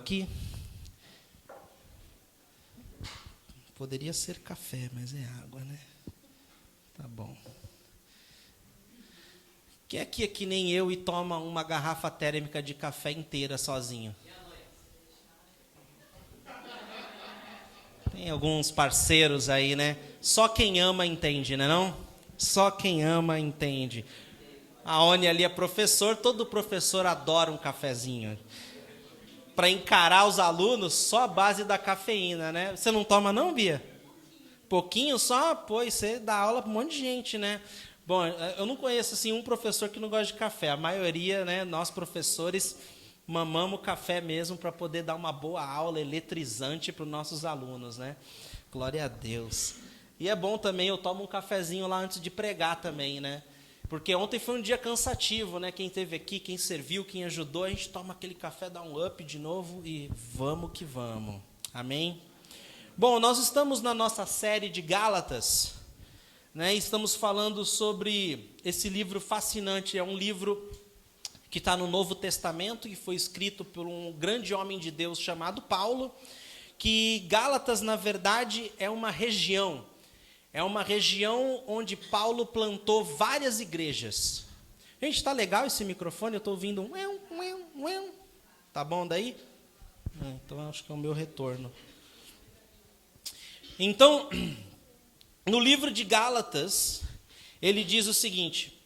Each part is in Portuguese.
aqui. Poderia ser café, mas é água, né? Tá bom. Quem aqui é que nem eu e toma uma garrafa térmica de café inteira sozinho? Tem alguns parceiros aí, né? Só quem ama entende, né não? Só quem ama entende. A Oni ali é professor, todo professor adora um cafezinho. Para encarar os alunos, só a base da cafeína, né? Você não toma não, Bia? Pouquinho só? Pois você dá aula para um monte de gente, né? Bom, eu não conheço assim um professor que não gosta de café. A maioria, né, nós professores mamamos café mesmo para poder dar uma boa aula eletrizante para os nossos alunos, né? Glória a Deus. E é bom também, eu tomo um cafezinho lá antes de pregar também, né? Porque ontem foi um dia cansativo, né? Quem esteve aqui, quem serviu, quem ajudou, a gente toma aquele café, dá um up de novo e vamos que vamos. Amém? Bom, nós estamos na nossa série de Gálatas, né? Estamos falando sobre esse livro fascinante. É um livro que está no Novo Testamento, que foi escrito por um grande homem de Deus chamado Paulo, que Gálatas, na verdade, é uma região onde Paulo plantou várias igrejas. Gente, está legal esse microfone? Eu estou ouvindo um. Tá bom daí? Então, acho que é o meu retorno. Então, no livro de Gálatas, ele diz o seguinte,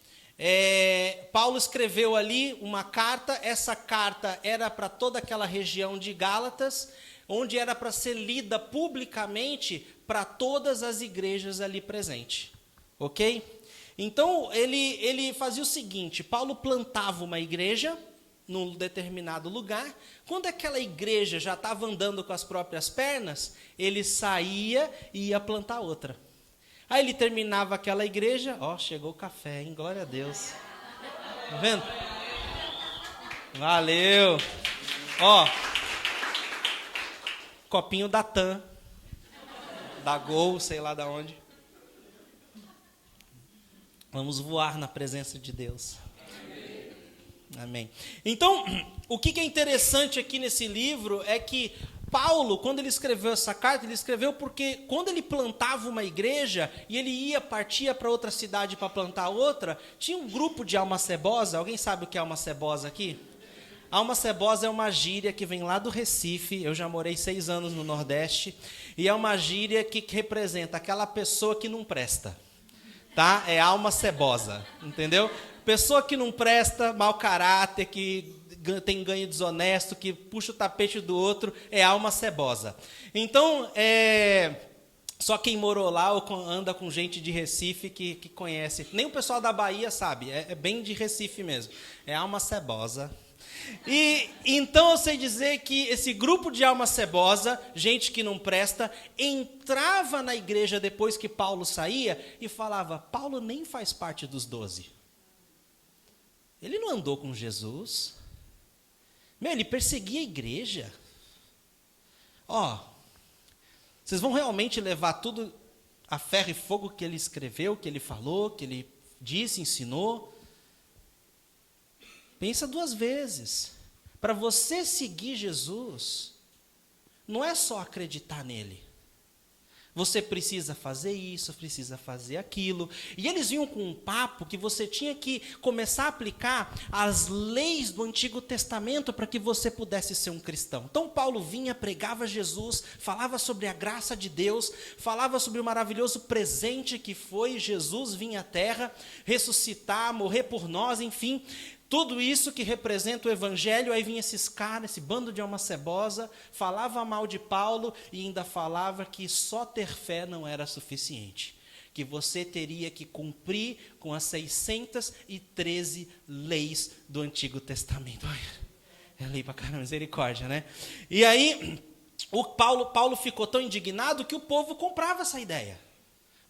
Paulo escreveu ali uma carta, essa carta era para toda aquela região de Gálatas, onde era para ser lida publicamente para todas as igrejas ali presentes, ok? Então, ele fazia o seguinte, Paulo plantava uma igreja num determinado lugar, quando aquela igreja já estava andando com as próprias pernas, ele saía e ia plantar outra. Aí ele terminava aquela igreja, chegou o café, hein? Glória a Deus. Tá vendo? Valeu. Copinho da TAM, da Gol, sei lá da onde. Vamos voar na presença de Deus. Amém. Então, o que é interessante aqui nesse livro é que Paulo, quando ele escreveu essa carta, ele escreveu porque quando ele plantava uma igreja e ele partia para outra cidade para plantar outra, tinha um grupo de alma cebosa. Alguém sabe o que é alma cebosa aqui? Alma cebosa é uma gíria que vem lá do Recife. Eu já morei 6 anos no Nordeste e é uma gíria que representa aquela pessoa que não presta, tá? É alma cebosa, entendeu? Pessoa que não presta, mau caráter, que tem ganho desonesto, que puxa o tapete do outro, é alma cebosa. Então, só quem morou lá ou anda com gente de Recife que conhece. Nem o pessoal da Bahia sabe, é bem de Recife mesmo. É alma cebosa. E então eu sei dizer que esse grupo de alma cebosa, gente que não presta, entrava na igreja depois que Paulo saía e falava, Paulo nem faz parte dos 12. Ele não andou com Jesus. Ele perseguia a igreja. Vocês vão realmente levar tudo a ferro e fogo que ele escreveu, que ele falou, que ele disse, ensinou? Pensa 2 vezes. Para você seguir Jesus, não é só acreditar nele. Você precisa fazer isso, precisa fazer aquilo. E eles vinham com um papo que você tinha que começar a aplicar as leis do Antigo Testamento para que você pudesse ser um cristão. Então Paulo vinha, pregava Jesus, falava sobre a graça de Deus, falava sobre o maravilhoso presente que foi Jesus vir à terra, ressuscitar, morrer por nós, enfim. Tudo isso que representa o evangelho. Aí vinha esses caras, esse bando de alma cebosa, falava mal de Paulo e ainda falava que só ter fé não era suficiente. Que você teria que cumprir com as 613 leis do Antigo Testamento. É lei pra caramba, misericórdia, né? E aí, o Paulo ficou tão indignado que o povo comprava essa ideia.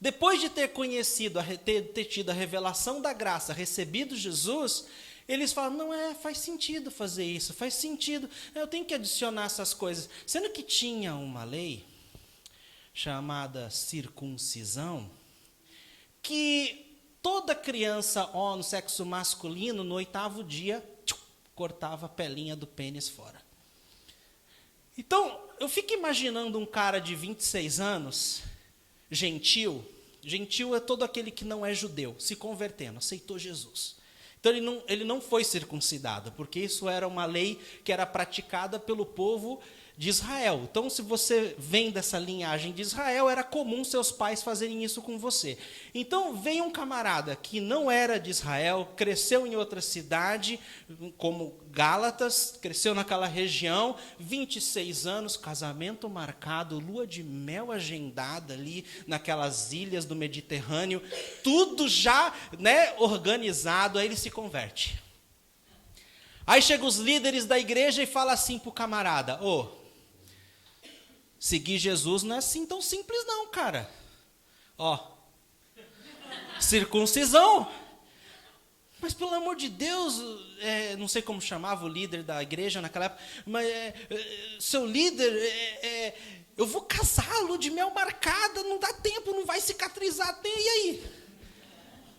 Depois de ter conhecido, ter tido a revelação da graça, recebido Jesus, eles falam, faz sentido fazer isso, faz sentido, eu tenho que adicionar essas coisas. Sendo que tinha uma lei chamada circuncisão, que toda criança no sexo masculino, no 8º dia, cortava a pelinha do pênis fora. Então, eu fico imaginando um cara de 26 anos, gentil. Gentil é todo aquele que não é judeu, se convertendo, aceitou Jesus. Então, ele não foi circuncidado, porque isso era uma lei que era praticada pelo povo de Israel. Então, se você vem dessa linhagem de Israel, era comum seus pais fazerem isso com você. Então, vem um camarada que não era de Israel, cresceu em outra cidade, como Gálatas, cresceu naquela região, 26 anos, casamento marcado, lua de mel agendada ali naquelas ilhas do Mediterrâneo, tudo já, né, organizado, aí ele se converte. Aí chegam os líderes da igreja e falam assim para o camarada: seguir Jesus não é assim tão simples não, cara. Circuncisão. Mas pelo amor de Deus, não sei como chamava o líder da igreja naquela época, mas seu líder, eu vou casar, lua de mel marcada, não dá tempo, não vai cicatrizar, e aí?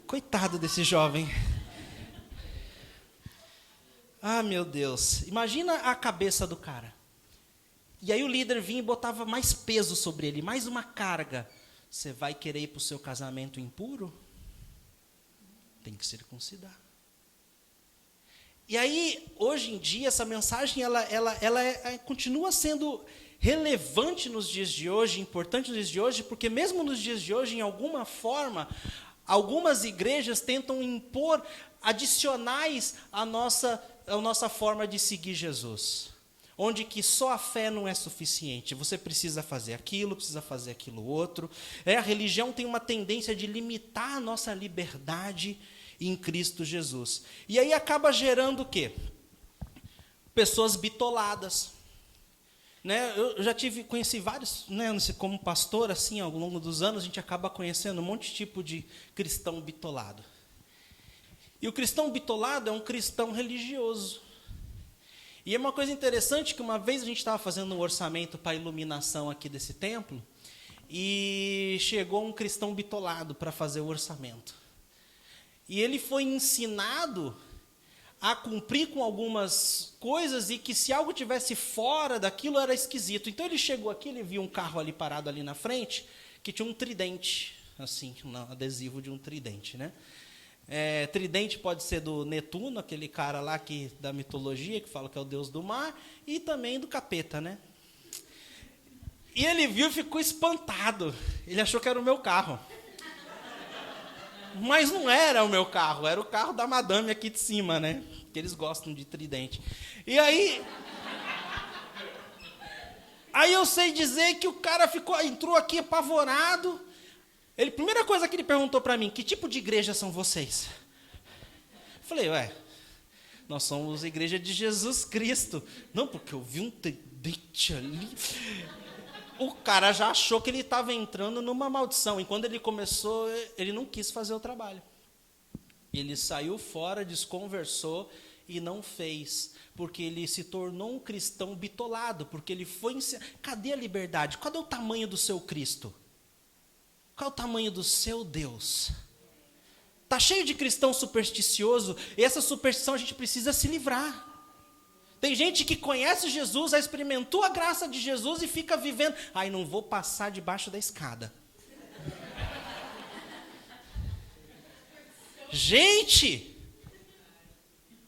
Coitado desse jovem. Ah, meu Deus, imagina a cabeça do cara. E aí o líder vinha e botava mais peso sobre ele, mais uma carga. Você vai querer ir para o seu casamento impuro? Tem que circuncidar. E aí, hoje em dia, essa mensagem, ela continua sendo relevante nos dias de hoje, importante nos dias de hoje, porque mesmo nos dias de hoje, em alguma forma, algumas igrejas tentam impor adicionais à nossa forma de seguir Jesus. Onde que só a fé não é suficiente. Você precisa fazer aquilo outro. A religião tem uma tendência de limitar a nossa liberdade em Cristo Jesus. E aí acaba gerando o quê? Pessoas bitoladas. Né? Eu já conheci vários, né, como pastor, assim, ao longo dos anos, a gente acaba conhecendo um monte de tipo de cristão bitolado. E o cristão bitolado é um cristão religioso. E é uma coisa interessante que uma vez a gente estava fazendo um orçamento para a iluminação aqui desse templo, e chegou um cristão bitolado para fazer o orçamento. E ele foi ensinado a cumprir com algumas coisas e que se algo tivesse fora daquilo era esquisito. Então ele chegou aqui, ele viu um carro ali parado ali na frente, que tinha um tridente, assim, um adesivo de um tridente, né? Tridente pode ser do Netuno, aquele cara lá da mitologia, que fala que é o deus do mar, e também do capeta, né? E ele viu e ficou espantado. Ele achou que era o meu carro. Mas não era o meu carro, era o carro da madame aqui de cima, né? Que eles gostam de tridente. E aí eu sei dizer que o cara entrou aqui apavorado. Primeira coisa que ele perguntou para mim: que tipo de igreja são vocês? Eu falei: nós somos a igreja de Jesus Cristo. Não, porque eu vi um tridente ali. O cara já achou que ele estava entrando numa maldição. E quando ele começou, ele não quis fazer o trabalho. Ele saiu fora, desconversou e não fez. Porque ele se tornou um cristão bitolado. Porque ele foi ensinado. Cadê a liberdade? Cadê o tamanho do seu Cristo? Qual é o tamanho do seu Deus? Está cheio de cristão supersticioso, e essa superstição a gente precisa se livrar. Tem gente que conhece Jesus, já experimentou a graça de Jesus e fica vivendo. Não vou passar debaixo da escada. Gente!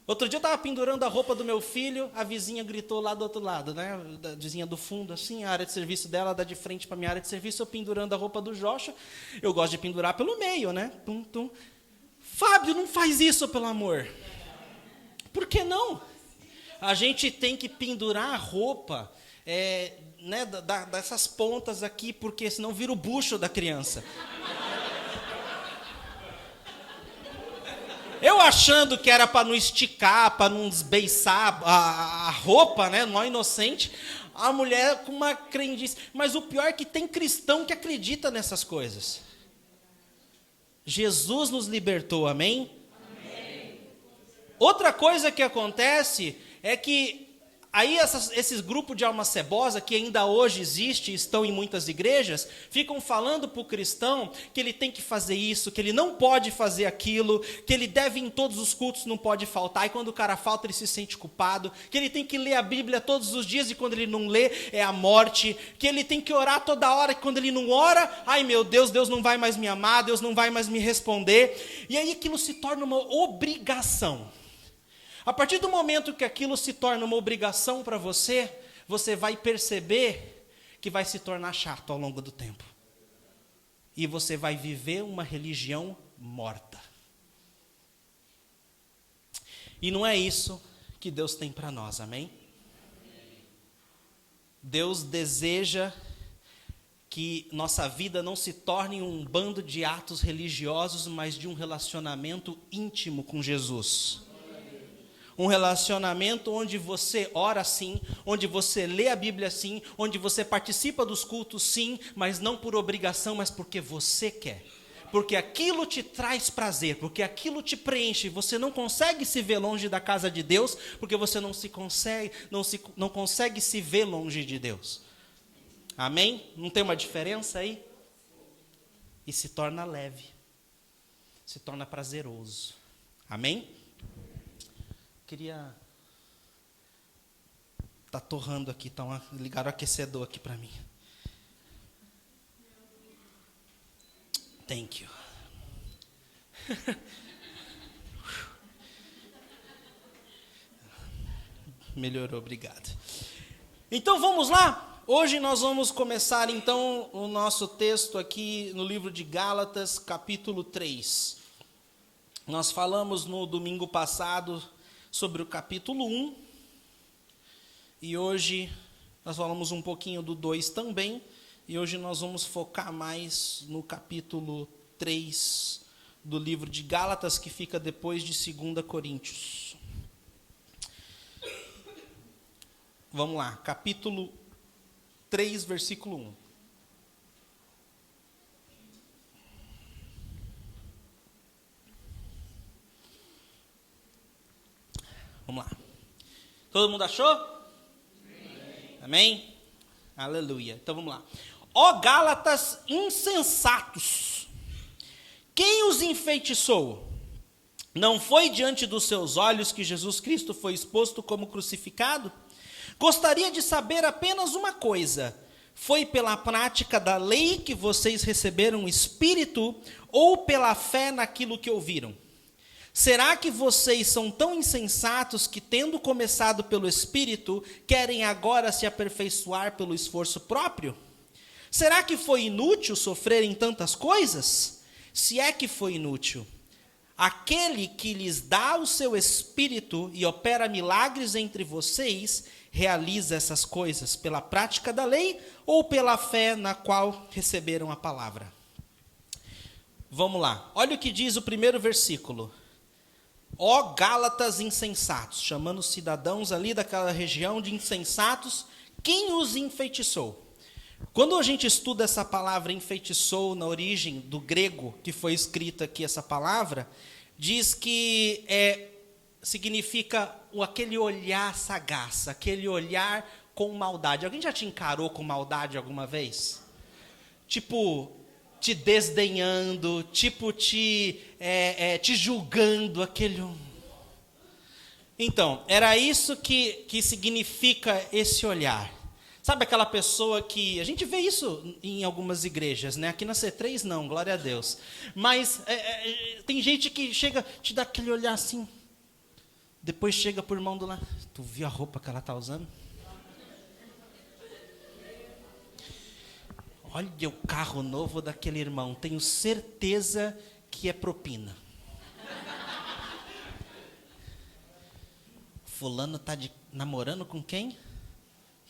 Outro dia eu estava pendurando a roupa do meu filho, a vizinha gritou lá do outro lado, né? A vizinha do fundo, assim, a área de serviço dela dá de frente para a minha área de serviço, eu pendurando a roupa do Joshua. Eu gosto de pendurar pelo meio, né? Tum, tum. Fábio, não faz isso, pelo amor. Por que não? A gente tem que pendurar a roupa, né, dessas pontas aqui, porque senão vira o bucho da criança. Eu achando que era para não esticar, para não desbeiçar a roupa, né, nó inocente, a mulher com uma crendice. Mas o pior é que tem cristão que acredita nessas coisas. Jesus nos libertou, amém? Amém. Outra coisa que acontece é que Aí esses grupos de alma cebosa, que ainda hoje existe, estão em muitas igrejas, ficam falando para o cristão que ele tem que fazer isso, que ele não pode fazer aquilo, que ele deve ir em todos os cultos, não pode faltar, e quando o cara falta ele se sente culpado, que ele tem que ler a Bíblia todos os dias e quando ele não lê é a morte, que ele tem que orar toda hora, que quando ele não ora, ai meu Deus, Deus não vai mais me amar, Deus não vai mais me responder, e aí aquilo se torna uma obrigação. A partir do momento que aquilo se torna uma obrigação para você, você vai perceber que vai se tornar chato ao longo do tempo. E você vai viver uma religião morta. E não é isso que Deus tem para nós, amém? Deus deseja que nossa vida não se torne um bando de atos religiosos, mas de um relacionamento íntimo com Jesus. Um relacionamento onde você ora sim, onde você lê a Bíblia sim, onde você participa dos cultos sim, mas não por obrigação, mas porque você quer. Porque aquilo te traz prazer, porque aquilo te preenche. Você não consegue se ver longe da casa de Deus, porque você não consegue se ver longe de Deus. Amém? Não tem uma diferença aí? E se torna leve, se torna prazeroso. Amém? Queria... Tá torrando aqui, ligaram o aquecedor aqui para mim. Thank you. Melhorou, obrigado. Então vamos lá? Hoje nós vamos começar então o nosso texto aqui no livro de Gálatas, capítulo 3. Nós falamos no domingo passado sobre o capítulo 1, e hoje nós falamos um pouquinho do 2 também, e hoje nós vamos focar mais no capítulo 3 do livro de Gálatas, que fica depois de 2 Coríntios. Vamos lá, capítulo 3, versículo 1. Vamos lá. Todo mundo achou? Amém? Amém? Aleluia. Então vamos lá. Ó Gálatas insensatos, quem os enfeitiçou? Não foi diante dos seus olhos que Jesus Cristo foi exposto como crucificado? Gostaria de saber apenas uma coisa: foi pela prática da lei que vocês receberam o Espírito ou pela fé naquilo que ouviram? Será que vocês são tão insensatos que, tendo começado pelo Espírito, querem agora se aperfeiçoar pelo esforço próprio? Será que foi inútil sofrerem tantas coisas? Se é que foi inútil, aquele que lhes dá o seu Espírito e opera milagres entre vocês, realiza essas coisas pela prática da lei ou pela fé na qual receberam a palavra? Vamos lá, olha o que diz o primeiro versículo. Ó Gálatas insensatos, chamando os cidadãos ali daquela região de insensatos, quem os enfeitiçou? Quando a gente estuda essa palavra enfeitiçou na origem do grego, que foi escrita aqui essa palavra, diz que significa aquele olhar sagaz, aquele olhar com maldade. Alguém já te encarou com maldade alguma vez? Tipo, te desdenhando, tipo te julgando, aquele... Então, era isso que significa esse olhar. Sabe aquela pessoa que... A gente vê isso em algumas igrejas, né? Aqui na C3 não, glória a Deus. Mas tem gente que chega, te dá aquele olhar assim, depois chega por irmão do lado. Tu viu a roupa que ela está usando? Olha o carro novo daquele irmão, tenho certeza que é propina. Fulano está namorando com quem?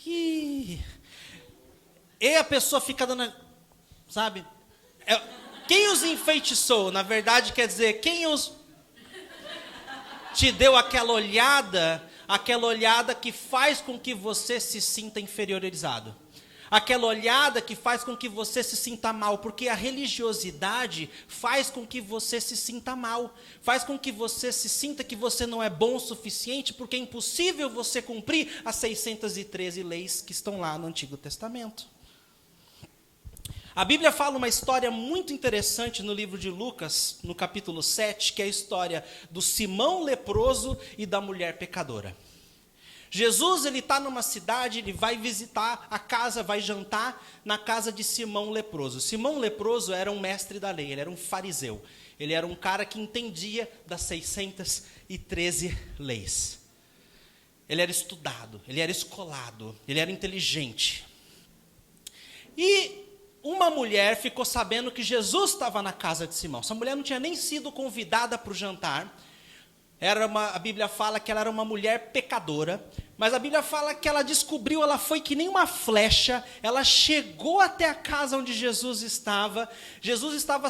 E a pessoa fica dando, sabe? Quem os enfeitiçou? Na verdade, quer dizer, quem os te deu aquela olhada que faz com que você se sinta inferiorizado. Aquela olhada que faz com que você se sinta mal, porque a religiosidade faz com que você se sinta mal, faz com que você se sinta que você não é bom o suficiente, porque é impossível você cumprir as 613 leis que estão lá no Antigo Testamento. A Bíblia fala uma história muito interessante no livro de Lucas, no capítulo 7, que é a história do Simão leproso e da mulher pecadora. Jesus, ele está numa cidade, ele vai visitar a casa, vai jantar na casa de Simão leproso. Simão leproso era um mestre da lei, ele era um fariseu. Ele era um cara que entendia das 613 leis. Ele era estudado, ele era escolado, ele era inteligente. E uma mulher ficou sabendo que Jesus estava na casa de Simão. Essa mulher não tinha nem sido convidada para o jantar. A Bíblia fala que ela era uma mulher pecadora, mas a Bíblia fala que ela descobriu, ela foi que nem uma flecha, ela chegou até a casa onde Jesus estava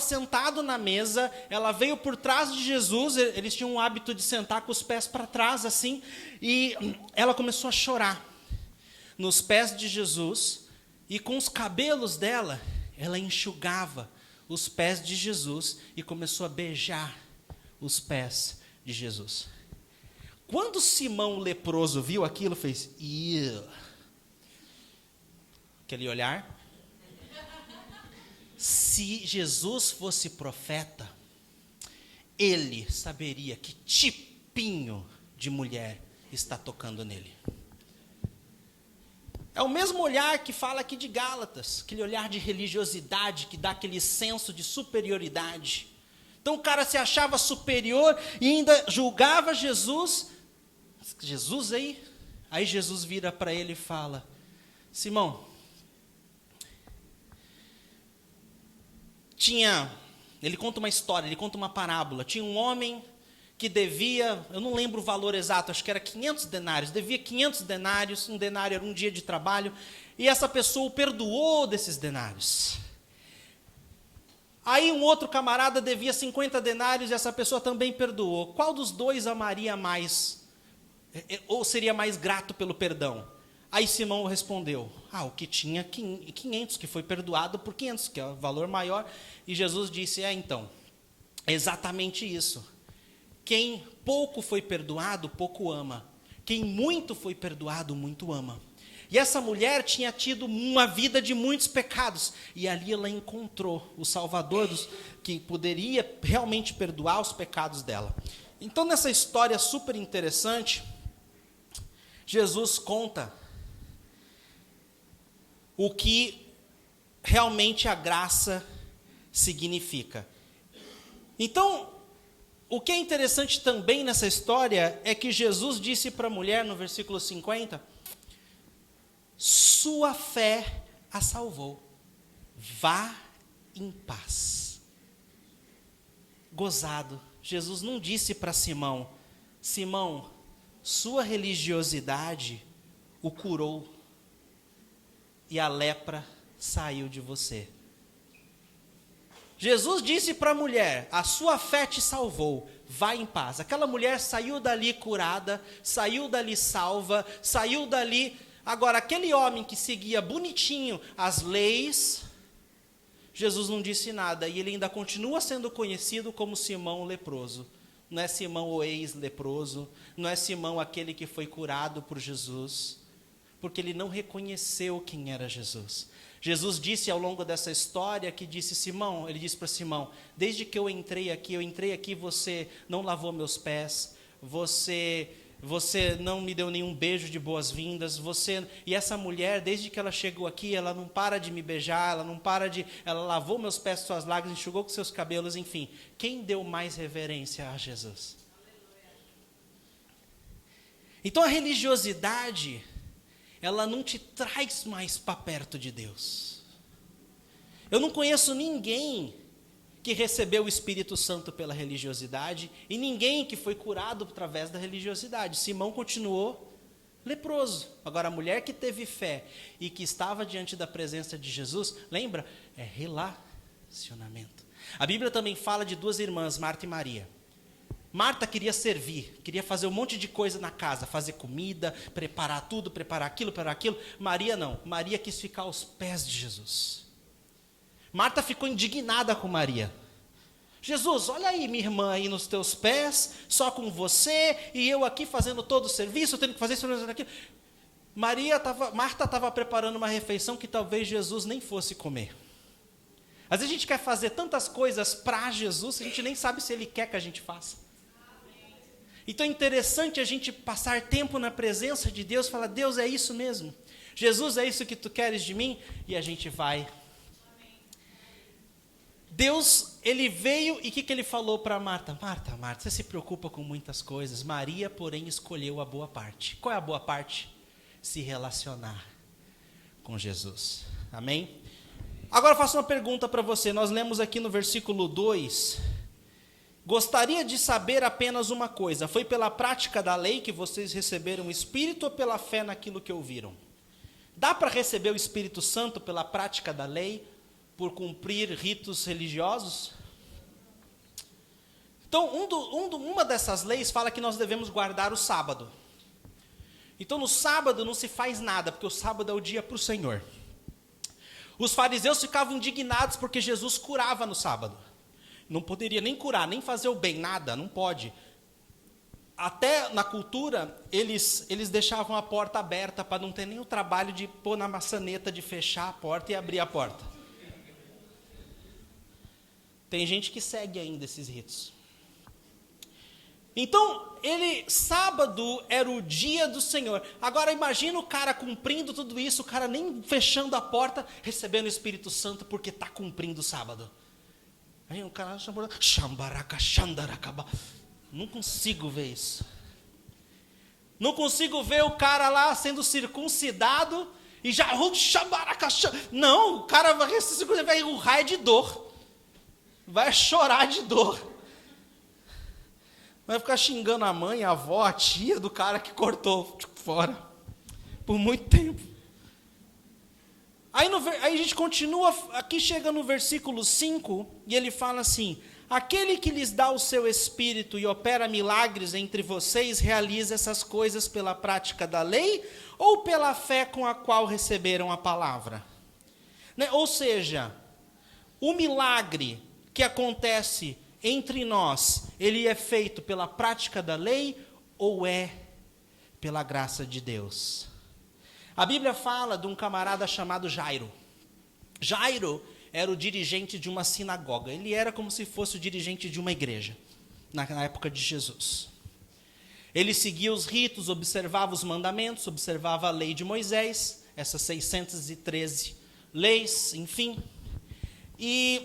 sentado na mesa, ela veio por trás de Jesus, eles tinham o hábito de sentar com os pés para trás assim, e ela começou a chorar nos pés de Jesus, e com os cabelos dela, ela enxugava os pés de Jesus e começou a beijar os pés de Jesus. Quando Simão leproso viu aquilo, fez aquele olhar. Se Jesus fosse profeta, ele saberia que tipinho de mulher está tocando nele. É o mesmo olhar que fala aqui de Gálatas, aquele olhar de religiosidade que dá aquele senso de superioridade. Então o cara se achava superior e ainda julgava Jesus. Jesus aí Jesus vira para ele e fala: Simão, ele conta uma história, ele conta uma parábola. Tinha um homem que devia, eu não lembro o valor exato, acho que era 500 denários, devia 500 denários, um denário era um dia de trabalho, e essa pessoa o perdoou desses denários. Aí um outro camarada devia 50 denários e essa pessoa também perdoou. Qual dos dois amaria mais, ou seria mais grato pelo perdão? Aí Simão respondeu: o que tinha 500, que foi perdoado por 500, que é o valor maior. E Jesus disse: então, é exatamente isso. Quem pouco foi perdoado, pouco ama. Quem muito foi perdoado, muito ama. E essa mulher tinha tido uma vida de muitos pecados. E ali ela encontrou o Salvador que poderia realmente perdoar os pecados dela. Então, nessa história super interessante, Jesus conta o que realmente a graça significa. Então, o que é interessante também nessa história é que Jesus disse para a mulher, no versículo 50, sua fé a salvou, vá em paz. Gozado, Jesus não disse para Simão: Simão, sua religiosidade o curou e a lepra saiu de você. Jesus disse para a mulher: a sua fé te salvou, vá em paz. Aquela mulher saiu dali curada, saiu dali salva, saiu dali. Agora, aquele homem que seguia bonitinho as leis, Jesus não disse nada, e ele ainda continua sendo conhecido como Simão leproso. Não é Simão o ex-leproso, não é Simão aquele que foi curado por Jesus, porque ele não reconheceu quem era Jesus. Jesus disse ao longo dessa história que disse Simão, ele disse para Simão: desde que eu entrei aqui, você não lavou meus pés, você não me deu nenhum beijo de boas-vindas, e essa mulher, desde que ela chegou aqui, ela não para de me beijar, ela lavou meus pés com suas lágrimas, enxugou com seus cabelos, enfim. Quem deu mais reverência a Jesus? Então a religiosidade, ela não te traz mais para perto de Deus. Eu não conheço ninguém que recebeu o Espírito Santo pela religiosidade e ninguém que foi curado através da religiosidade. Simão continuou leproso. Agora, a mulher que teve fé e que estava diante da presença de Jesus, lembra? É relacionamento. A Bíblia também fala de duas irmãs, Marta e Maria. Marta queria servir, queria fazer um monte de coisa na casa, fazer comida, preparar tudo, preparar aquilo. Maria não, Maria quis ficar aos pés de Jesus. Marta ficou indignada com Maria. Jesus, olha aí minha irmã aí nos teus pés, só com você, e eu aqui fazendo todo o serviço, tendo que fazer isso, fazer aquilo. Marta estava preparando uma refeição que talvez Jesus nem fosse comer. Às vezes a gente quer fazer tantas coisas para Jesus, que a gente nem sabe se Ele quer que a gente faça. Então é interessante a gente passar tempo na presença de Deus, falar, Deus, é isso mesmo. Jesus, é isso que tu queres de mim? E a gente vai. Deus, Ele veio e o que Ele falou para Marta? Marta, você se preocupa com muitas coisas. Maria, porém, escolheu a boa parte. Qual é a boa parte? Se relacionar com Jesus. Amém? Agora eu faço uma pergunta para você. Nós lemos aqui no versículo 2. Gostaria de saber apenas uma coisa. Foi pela prática da lei que vocês receberam o Espírito ou pela fé naquilo que ouviram? Dá para receber o Espírito Santo pela prática da lei, por cumprir ritos religiosos? Então, uma dessas leis fala que nós devemos guardar o sábado. Então, no sábado não se faz nada, porque o sábado é o dia para o Senhor. Os fariseus ficavam indignados porque Jesus curava no sábado. Não poderia nem curar, nem fazer o bem, nada, não pode. Até na cultura, eles deixavam a porta aberta para não ter nem o trabalho de pôr na maçaneta, de fechar a porta e abrir a porta. Tem gente que segue ainda esses ritos. Então, sábado era o dia do Senhor. Agora imagina o cara cumprindo tudo isso, o cara nem fechando a porta, recebendo o Espírito Santo porque está cumprindo o sábado. Aí o cara não consigo ver isso. Não consigo ver o cara lá sendo circuncidado e já não, o cara vai se circuncidar, vai urrar de dor. Vai chorar de dor. Vai ficar xingando a mãe, a avó, a tia do cara que cortou fora. Por muito tempo. Aí a gente continua, aqui chega no versículo 5, e ele fala assim, aquele que lhes dá o seu Espírito e opera milagres entre vocês, realiza essas coisas pela prática da lei, ou pela fé com a qual receberam a palavra? Né? Ou seja, o milagre que acontece entre nós, ele é feito pela prática da lei, ou é pela graça de Deus? A Bíblia fala de um camarada chamado Jairo. Jairo era o dirigente de uma sinagoga. Ele era como se fosse o dirigente de uma igreja, na época de Jesus. Ele seguia os ritos, observava os mandamentos, observava a lei de Moisés, essas 613 leis, enfim. E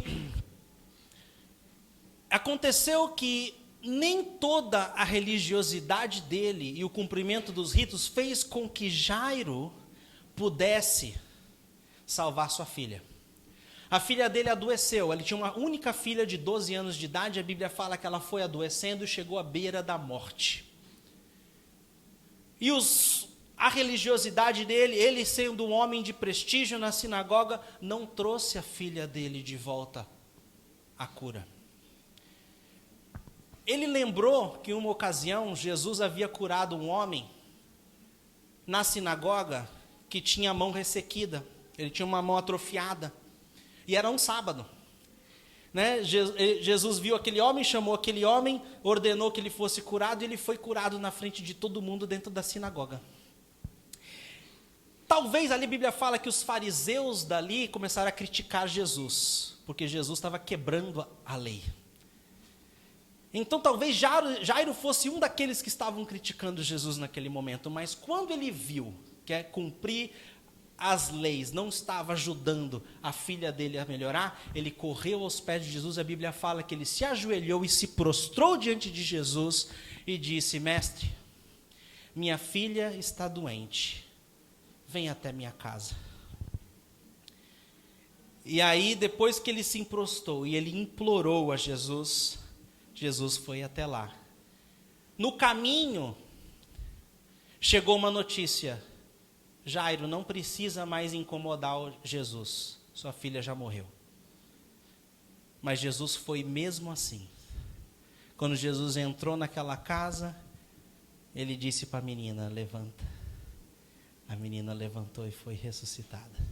aconteceu que nem toda a religiosidade dele e o cumprimento dos ritos fez com que Jairo pudesse salvar sua filha. A filha dele adoeceu, ele tinha uma única filha de 12 anos de idade, a Bíblia fala que ela foi adoecendo e chegou à beira da morte. E a religiosidade dele, ele sendo um homem de prestígio na sinagoga, não trouxe a filha dele de volta à cura. Ele lembrou que em uma ocasião Jesus havia curado um homem na sinagoga que tinha a mão ressequida, ele tinha uma mão atrofiada, e era um sábado. Né? Jesus viu aquele homem, chamou aquele homem, ordenou que ele fosse curado, e ele foi curado na frente de todo mundo dentro da sinagoga. Talvez ali a Bíblia fala que os fariseus dali começaram a criticar Jesus, porque Jesus estava quebrando a lei. Então talvez Jairo fosse um daqueles que estavam criticando Jesus naquele momento, mas quando ele viu que cumprir as leis não estava ajudando a filha dele a melhorar, ele correu aos pés de Jesus. A Bíblia fala que ele se ajoelhou e se prostrou diante de Jesus e disse: mestre, minha filha está doente, vem até minha casa. E aí, depois que ele se prostrou e ele implorou a Jesus, Jesus foi até lá. No caminho, chegou uma notícia: Jairo, não precisa mais incomodar Jesus, sua filha já morreu. Mas Jesus foi mesmo assim. Quando Jesus entrou naquela casa, ele disse para a menina, levanta. A menina levantou e foi ressuscitada.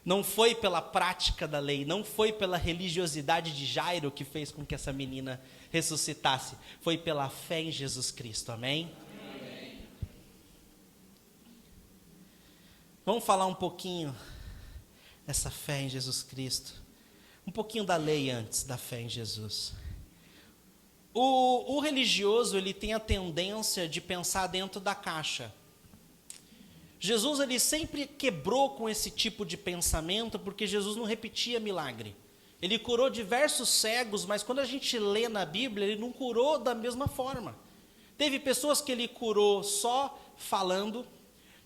Não foi pela prática da lei, não foi pela religiosidade de Jairo que fez com que essa menina ressuscitasse. Foi pela fé em Jesus Cristo, amém? Amém. Vamos falar um pouquinho dessa fé em Jesus Cristo. Um pouquinho da lei antes da fé em Jesus. O religioso, ele tem a tendência de pensar dentro da caixa. Jesus, ele sempre quebrou com esse tipo de pensamento, porque Jesus não repetia milagre. Ele curou diversos cegos, mas quando a gente lê na Bíblia, ele não curou da mesma forma. Teve pessoas que ele curou só falando,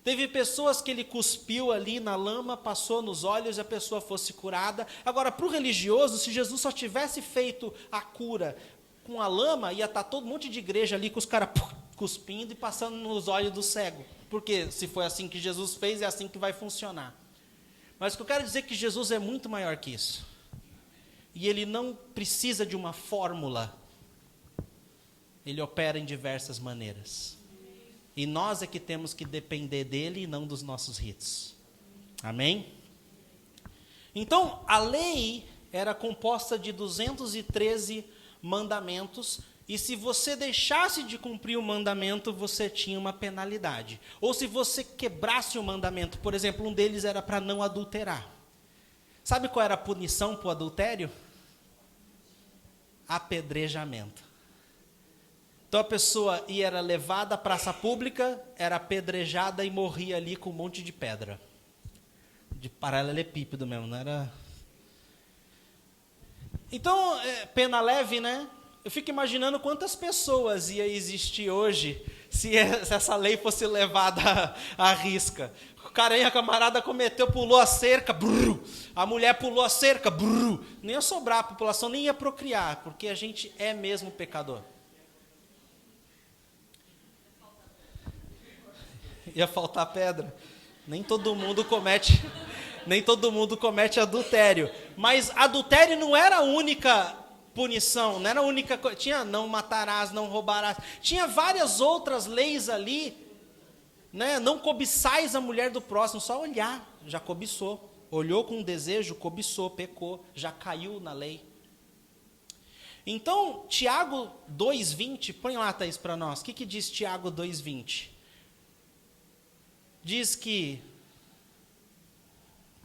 teve pessoas que ele cuspiu ali na lama, passou nos olhos e a pessoa fosse curada. Agora, para o religioso, se Jesus só tivesse feito a cura com a lama, ia estar todo um monte de igreja ali com os caras cuspindo e passando nos olhos do cego. Porque se foi assim que Jesus fez, é assim que vai funcionar. Mas o que eu quero dizer é que Jesus é muito maior que isso. E ele não precisa de uma fórmula. Ele opera em diversas maneiras. E nós é que temos que depender dele e não dos nossos ritos. Amém? Então, a lei era composta de 213 mandamentos. E se você deixasse de cumprir o mandamento, você tinha uma penalidade. Ou se você quebrasse o mandamento, por exemplo, um deles era para não adulterar. Sabe qual era a punição para o adultério? Apedrejamento. Então a pessoa era levada à praça pública, era apedrejada e morria ali com um monte de pedra. De paralelepípedo mesmo, não era... Então, pena leve, né? Eu fico imaginando quantas pessoas ia existir hoje se essa lei fosse levada à risca. O camarada cometeu, pulou a cerca, brrr, a mulher pulou a cerca, brrr, nem ia sobrar a população, nem ia procriar, porque a gente é mesmo pecador. Ia faltar pedra. Nem todo mundo comete adultério. Mas adultério não era a única punição, não era a única coisa. Tinha não matarás, não roubarás. Tinha várias outras leis ali, né? Não cobiçais a mulher do próximo, só olhar, já cobiçou. Olhou com desejo, cobiçou, pecou, já caiu na lei. Então, Tiago 2,20, põe lá, Thaís, para nós. O que diz Tiago 2,20? Diz que...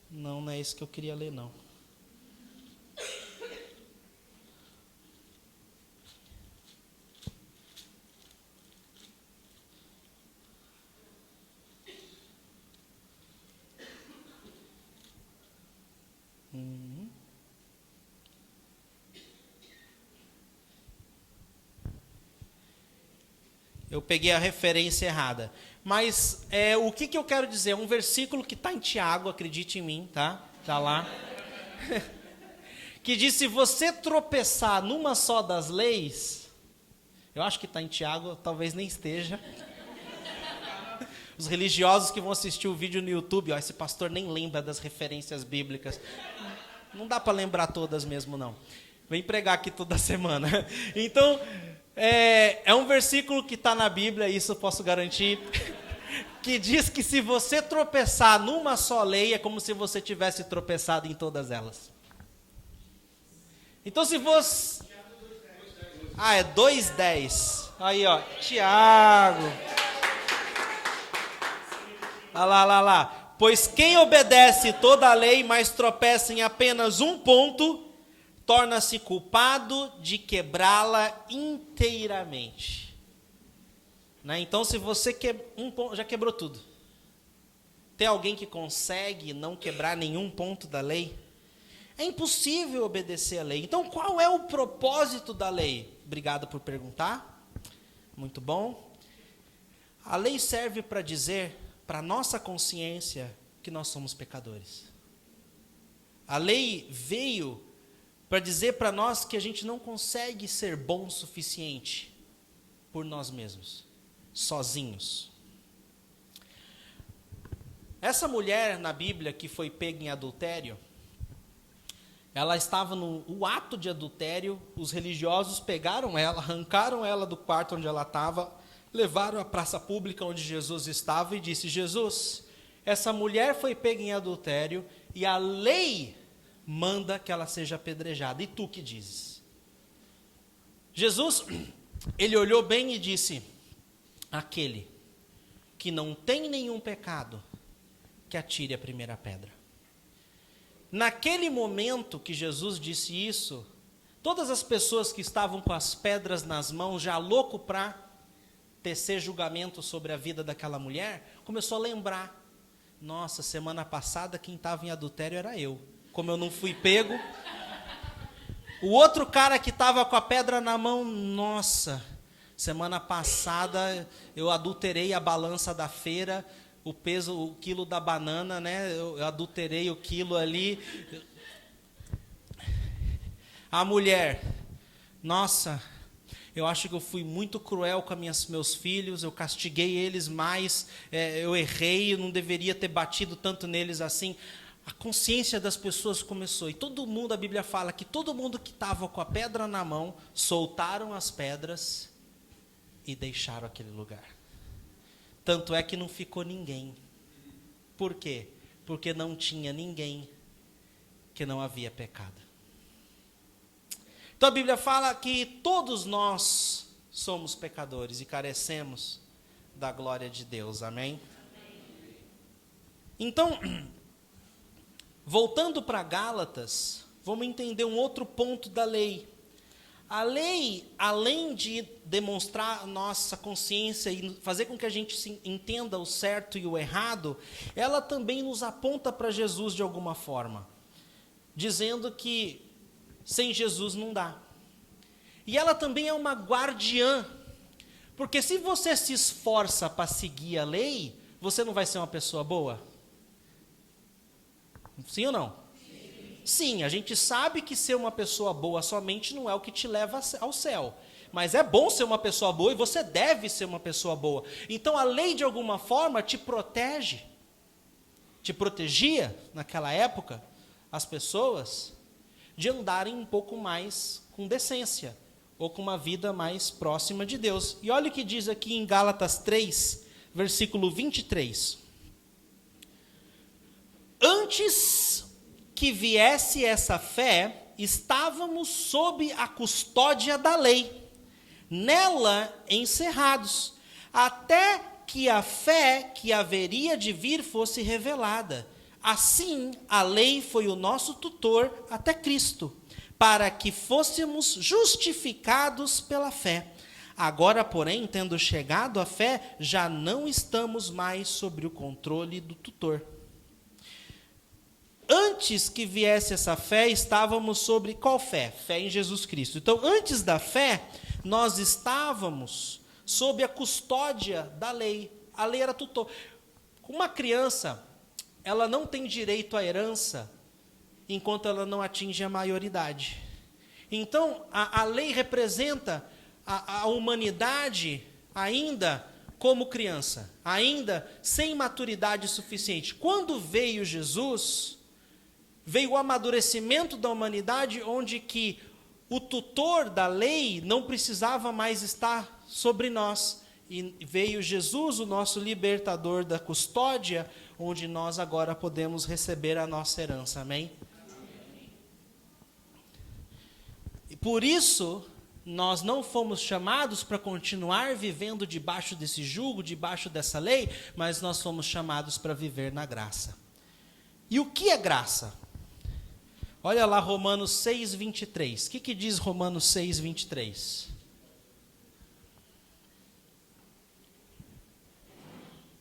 Não é isso que eu queria ler, não. Eu peguei a referência errada. Mas o que eu quero dizer? É um versículo que está em Tiago, acredite em mim, tá? Está lá. Que diz, se você tropeçar numa só das leis, eu acho que está em Tiago, talvez nem esteja. Os religiosos que vão assistir o vídeo no YouTube, ó, esse pastor nem lembra das referências bíblicas. Não dá para lembrar todas mesmo, não. Vem pregar aqui toda semana. Então, é um versículo que está na Bíblia, isso eu posso garantir, que diz que se você tropeçar numa só lei, é como se você tivesse tropeçado em todas elas. Então, se você... é 2:10. Aí, ó, Tiago. Lá. Pois quem obedece toda a lei, mas tropeça em apenas um ponto, torna-se culpado de quebrá-la inteiramente. Né? Então, se você um ponto, já quebrou tudo. Tem alguém que consegue não quebrar nenhum ponto da lei? É impossível obedecer a lei. Então, qual é o propósito da lei? Obrigado por perguntar. Muito bom. A lei serve para dizer para a nossa consciência que nós somos pecadores. A lei veio para dizer para nós que a gente não consegue ser bom o suficiente por nós mesmos, sozinhos. Essa mulher na Bíblia que foi pega em adultério, Ela estava no ato de adultério, os religiosos pegaram ela, arrancaram ela do quarto onde ela estava, levaram à praça pública onde Jesus estava e disse: Jesus, essa mulher foi pega em adultério e a lei manda que ela seja apedrejada. E tu que dizes? Jesus, ele olhou bem e disse: aquele que não tem nenhum pecado, que atire a primeira pedra. Naquele momento que Jesus disse isso, todas as pessoas que estavam com as pedras nas mãos, já louco para tecer julgamento sobre a vida daquela mulher, começou a lembrar: nossa, semana passada quem estava em adultério era eu. Como eu não fui pego. O outro cara que estava com a pedra na mão, nossa, semana passada eu adulterei a balança da feira, o peso, o quilo da banana, né? Eu adulterei o quilo ali. A mulher, nossa, eu acho que eu fui muito cruel com meus filhos, eu castiguei eles mais, eu errei, eu não deveria ter batido tanto neles assim. A consciência das pessoas começou, e todo mundo, a Bíblia fala que todo mundo que estava com a pedra na mão, soltaram as pedras e deixaram aquele lugar. Tanto é que não ficou ninguém. Por quê? Porque não tinha ninguém que não havia pecado. Então a Bíblia fala que todos nós somos pecadores e carecemos da glória de Deus. Amém? Então, voltando para Gálatas, vamos entender um outro ponto da lei. A lei, além de demonstrar nossa consciência e fazer com que a gente entenda o certo e o errado, ela também nos aponta para Jesus de alguma forma, dizendo que sem Jesus não dá. E ela também é uma guardiã, porque se você se esforça para seguir a lei, você não vai ser uma pessoa boa? Sim ou não? Sim, a gente sabe que ser uma pessoa boa somente não é o que te leva ao céu. Mas é bom ser uma pessoa boa e você deve ser uma pessoa boa. Então a lei, de alguma forma, te protege. Te protegia, naquela época, as pessoas de andarem um pouco mais com decência, ou com uma vida mais próxima de Deus. E olha o que diz aqui em Gálatas 3, versículo 23. Antes que viesse essa fé, estávamos sob a custódia da lei, nela encerrados, até que a fé que haveria de vir fosse revelada. Assim, a lei foi o nosso tutor até Cristo, para que fôssemos justificados pela fé. Agora, porém, tendo chegado à fé, já não estamos mais sob o controle do tutor. Antes que viesse essa fé, estávamos sobre qual fé? Fé em Jesus Cristo. Então, antes da fé, nós estávamos sob a custódia da lei. A lei era tutor. Uma criança, ela não tem direito à herança enquanto ela não atinge a maioridade. Então, a lei representa a humanidade ainda como criança, ainda sem maturidade suficiente. Quando veio Jesus, veio o amadurecimento da humanidade, onde que o tutor da lei não precisava mais estar sobre nós. E veio Jesus, o nosso libertador da custódia, onde nós agora podemos receber a nossa herança. Amém? E por isso, nós não fomos chamados para continuar vivendo debaixo desse jugo, debaixo dessa lei, mas nós fomos chamados para viver na graça. E o que é graça? Olha lá Romanos 6, 23. O que diz Romanos 6, 23?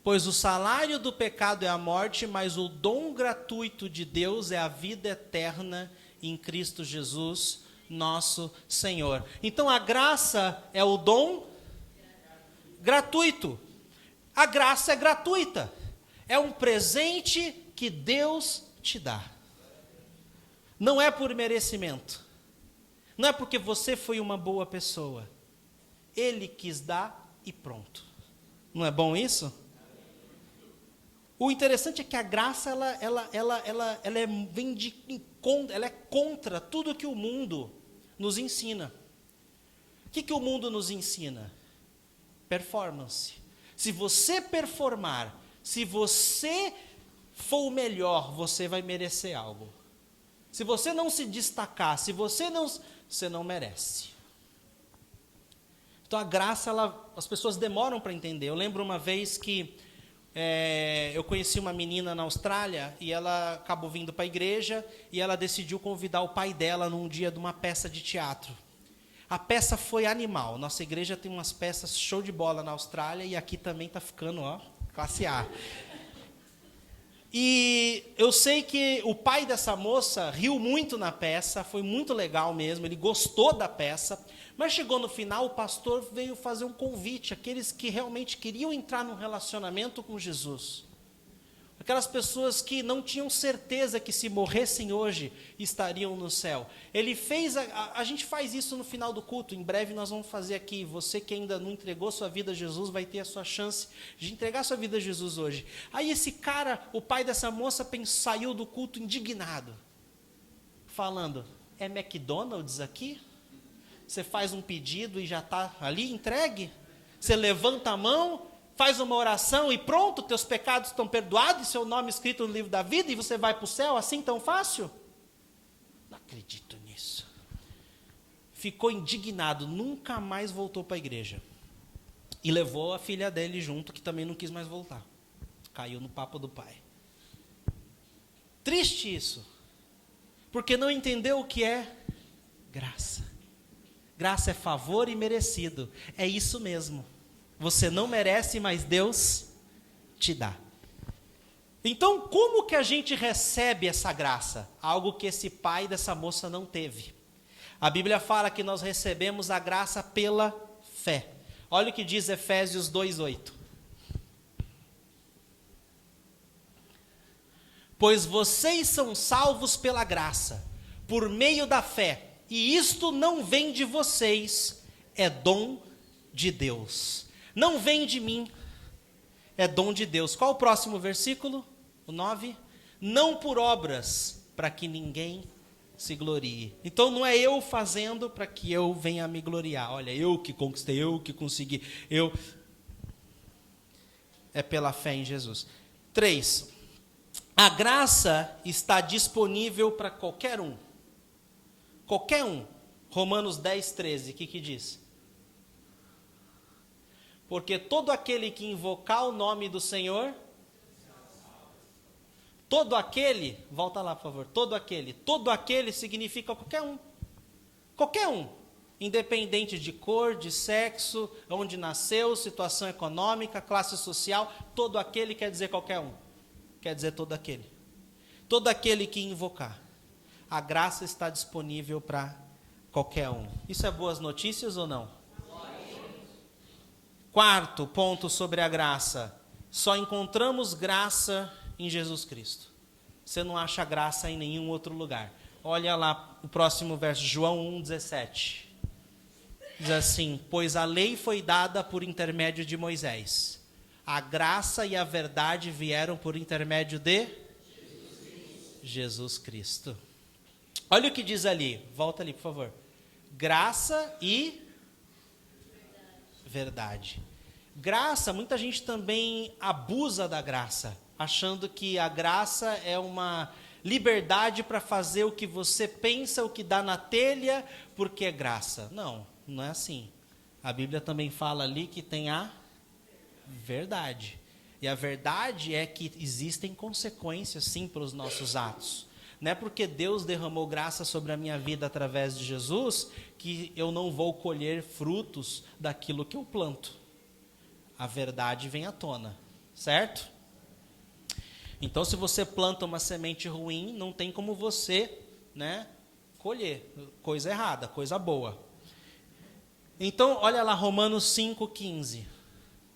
Pois o salário do pecado é a morte, mas o dom gratuito de Deus é a vida eterna em Cristo Jesus, nosso Senhor. Então a graça é o dom gratuito. A graça é gratuita. É um presente que Deus te dá. Não é por merecimento. Não é porque você foi uma boa pessoa. Ele quis dar e pronto. Não é bom isso? O interessante é que a graça ela é contra tudo que o mundo nos ensina. O que o mundo nos ensina? Performance. Se você performar, se você for o melhor, você vai merecer algo. Se você não se destacar, você não merece. Então a graça, as pessoas demoram para entender. Eu lembro uma vez que eu conheci uma menina na Austrália e ela acabou vindo para a igreja e ela decidiu convidar o pai dela num dia de uma peça de teatro. A peça foi animal. Nossa igreja tem umas peças show de bola na Austrália e aqui também está ficando, classe A. E eu sei que o pai dessa moça riu muito na peça, foi muito legal mesmo, ele gostou da peça, mas chegou no final, o pastor veio fazer um convite àqueles que realmente queriam entrar num relacionamento com Jesus. Aquelas pessoas que não tinham certeza que se morressem hoje, estariam no céu. Ele fez, a gente faz isso no final do culto, em breve nós vamos fazer aqui. Você que ainda não entregou sua vida a Jesus, vai ter a sua chance de entregar sua vida a Jesus hoje. Aí esse cara, o pai dessa moça, saiu do culto indignado, falando, é McDonald's aqui? Você faz um pedido e já está ali entregue? Você levanta a mão, faz uma oração e pronto, teus pecados estão perdoados, e seu nome escrito no livro da vida, e você vai para o céu assim tão fácil? Não acredito nisso. Ficou indignado, nunca mais voltou para a igreja. E levou a filha dele junto, que também não quis mais voltar. Caiu no papo do pai. Triste isso, porque não entendeu o que é graça. Graça é favor e merecido, é isso mesmo. Você não merece, mas Deus te dá. Então, como que a gente recebe essa graça? Algo que esse pai dessa moça não teve. A Bíblia fala que nós recebemos a graça pela fé. Olha o que diz Efésios 2:8. Pois vocês são salvos pela graça, por meio da fé, e isto não vem de vocês, é dom de Deus. Não vem de mim, é dom de Deus. Qual o próximo versículo? O 9. Não por obras, para que ninguém se glorie. Então não é eu fazendo para que eu venha me gloriar. Olha, eu que conquistei, eu que consegui, eu. É pela fé em Jesus. 3. A graça está disponível para qualquer um. Qualquer um. Romanos 10:13, o que diz? Porque todo aquele que invocar o nome do Senhor, todo aquele, volta lá por favor, todo aquele significa qualquer um, independente de cor, de sexo, onde nasceu, situação econômica, classe social, todo aquele quer dizer qualquer um, quer dizer todo aquele que invocar, a graça está disponível para qualquer um. Isso é boas notícias ou não? Quarto ponto sobre a graça. Só encontramos graça em Jesus Cristo. Você não acha graça em nenhum outro lugar. Olha lá o próximo verso, João 1,17. Diz assim, pois a lei foi dada por intermédio de Moisés. A graça e a verdade vieram por intermédio de Jesus Cristo. Olha o que diz ali. Volta ali, por favor. Graça e verdade. Graça, muita gente também abusa da graça, achando que a graça é uma liberdade para fazer o que você pensa, o que dá na telha, porque é graça. Não, não é assim. A Bíblia também fala ali que tem a verdade. E a verdade é que existem consequências, sim, para os nossos atos. Não é porque Deus derramou graça sobre a minha vida através de Jesus que eu não vou colher frutos daquilo que eu planto. A verdade vem à tona, certo? Então, se você planta uma semente ruim, não tem como você, colher coisa errada, coisa boa. Então, olha lá, Romanos 5,15.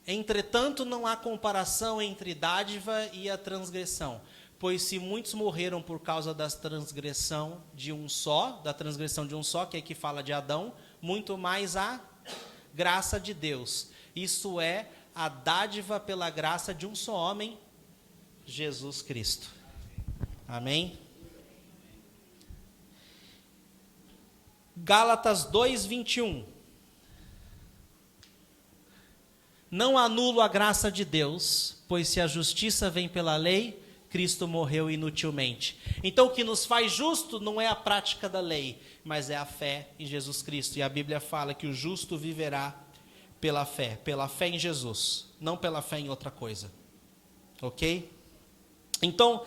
Entretanto, não há comparação entre dádiva e a transgressão. Pois se muitos morreram por causa da transgressão de um só, que é que fala de Adão, muito mais a graça de Deus. Isso é a dádiva pela graça de um só homem, Jesus Cristo. Amém? Gálatas 2:21. Não anulo a graça de Deus, pois se a justiça vem pela lei, Cristo morreu inutilmente. Então o que nos faz justo não é a prática da lei, mas é a fé em Jesus Cristo. E a Bíblia fala que o justo viverá pela fé em Jesus, não pela fé em outra coisa. Ok? Então,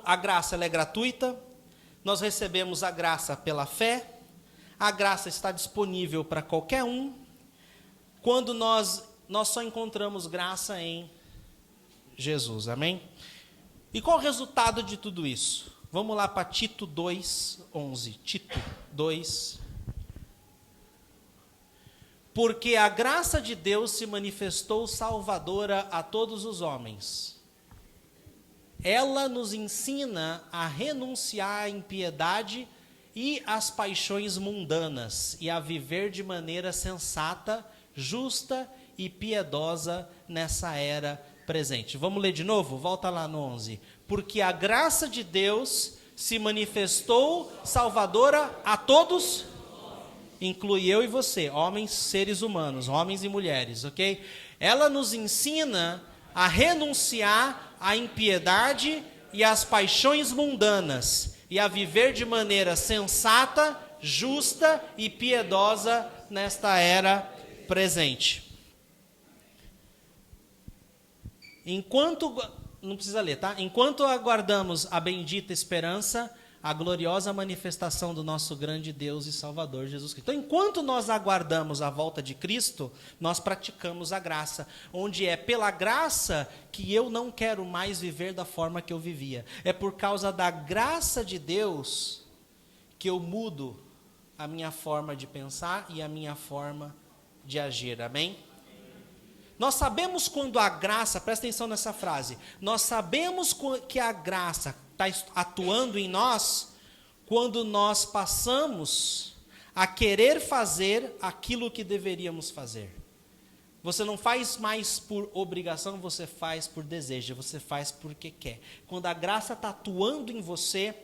a graça ela é gratuita, nós recebemos a graça pela fé, a graça está disponível para qualquer um, quando nós só encontramos graça em Jesus, amém? E qual o resultado de tudo isso? Vamos lá para Tito 2:11. Tito 2. Porque a graça de Deus se manifestou salvadora a todos os homens. Ela nos ensina a renunciar à impiedade e às paixões mundanas e a viver de maneira sensata, justa e piedosa nessa era presente. Vamos ler de novo? Volta lá no 11. Porque a graça de Deus se manifestou salvadora a todos, inclui eu e você, homens, seres humanos, homens e mulheres, ok? Ela nos ensina a renunciar à impiedade e às paixões mundanas e a viver de maneira sensata, justa e piedosa nesta era presente. Não precisa ler, tá? Enquanto aguardamos a bendita esperança, a gloriosa manifestação do nosso grande Deus e Salvador Jesus Cristo. Então, enquanto nós aguardamos a volta de Cristo, nós praticamos a graça, onde é pela graça que eu não quero mais viver da forma que eu vivia. É por causa da graça de Deus que eu mudo a minha forma de pensar e a minha forma de agir. Amém? Nós sabemos quando a graça, presta atenção nessa frase, nós sabemos que a graça está atuando em nós quando nós passamos a querer fazer aquilo que deveríamos fazer. Você não faz mais por obrigação, você faz por desejo, você faz porque quer. Quando a graça está atuando em você,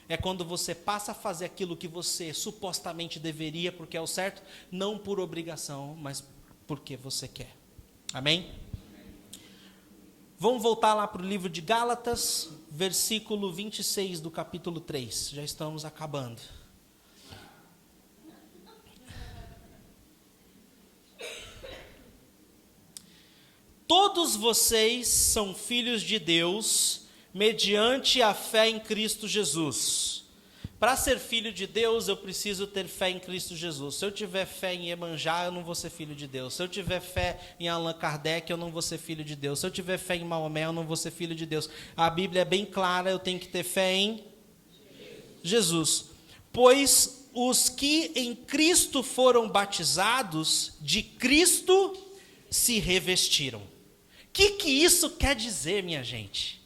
é quando você passa a fazer aquilo que você supostamente deveria, porque é o certo, não por obrigação, mas porque você quer. Amém? Vamos voltar lá para o livro de Gálatas, versículo 26 do capítulo 3. Já estamos acabando. Todos vocês são filhos de Deus, mediante a fé em Cristo Jesus. Para ser filho de Deus, eu preciso ter fé em Cristo Jesus. Se eu tiver fé em Iemanjá, eu não vou ser filho de Deus. Se eu tiver fé em Allan Kardec, eu não vou ser filho de Deus. Se eu tiver fé em Maomé, eu não vou ser filho de Deus. A Bíblia é bem clara, eu tenho que ter fé em Jesus. Pois os que em Cristo foram batizados, de Cristo se revestiram. O que isso quer dizer, minha gente?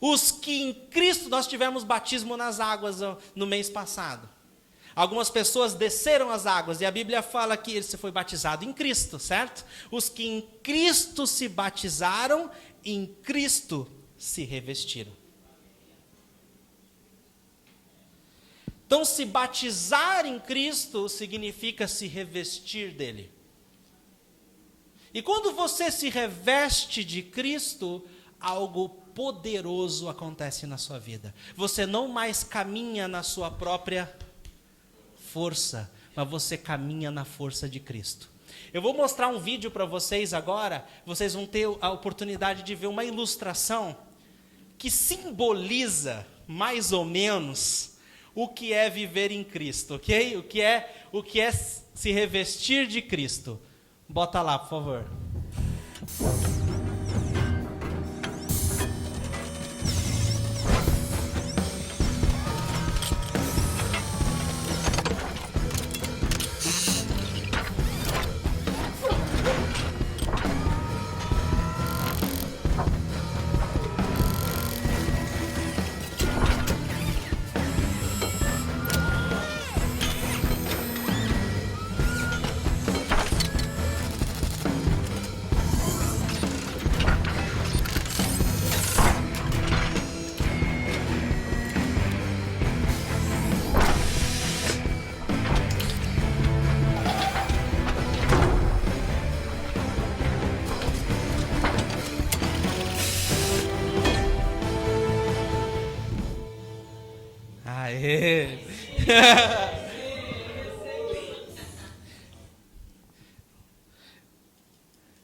Os que em Cristo, nós tivemos batismo nas águas no mês passado. Algumas pessoas desceram as águas e a Bíblia fala que ele foi batizado em Cristo, certo? Os que em Cristo se batizaram, em Cristo se revestiram. Então, se batizar em Cristo significa se revestir dele. E quando você se reveste de Cristo, algo poderoso acontece na sua vida. Você não mais caminha na sua própria força, mas você caminha na força de Cristo. Eu vou mostrar um vídeo para vocês agora, vocês vão ter a oportunidade de ver uma ilustração que simboliza mais ou menos o que é viver em Cristo, ok? O que é se revestir de Cristo. Bota lá, por favor.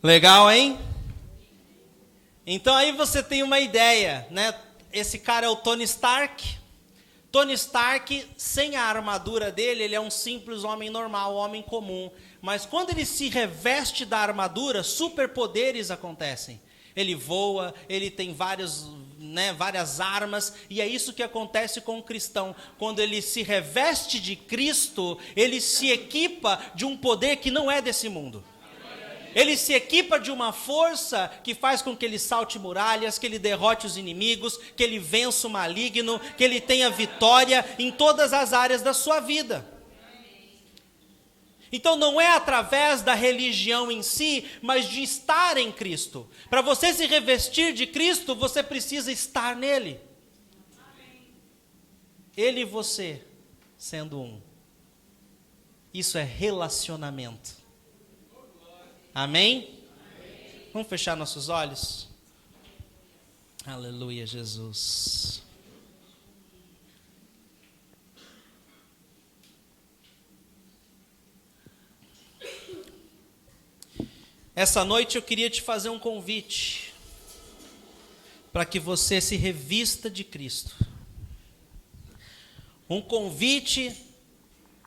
Legal, hein? Então aí você tem uma ideia, né? Esse cara é o Tony Stark. Tony Stark, sem a armadura dele, ele é um simples homem normal, homem comum. Mas quando ele se reveste da armadura, superpoderes acontecem. Ele voa, ele tem várias armas, e é isso que acontece com o cristão. Quando ele se reveste de Cristo, ele se equipa de um poder que não é desse mundo. Ele se equipa de uma força que faz com que ele salte muralhas, que ele derrote os inimigos, que ele vença o maligno, que ele tenha vitória em todas as áreas da sua vida. Então não é através da religião em si, mas de estar em Cristo. Para você se revestir de Cristo, você precisa estar nele. Ele e você sendo um. Isso é relacionamento. Amém? Vamos fechar nossos olhos? Aleluia, Jesus. Essa noite eu queria te fazer um convite para que você se revista de Cristo. Um convite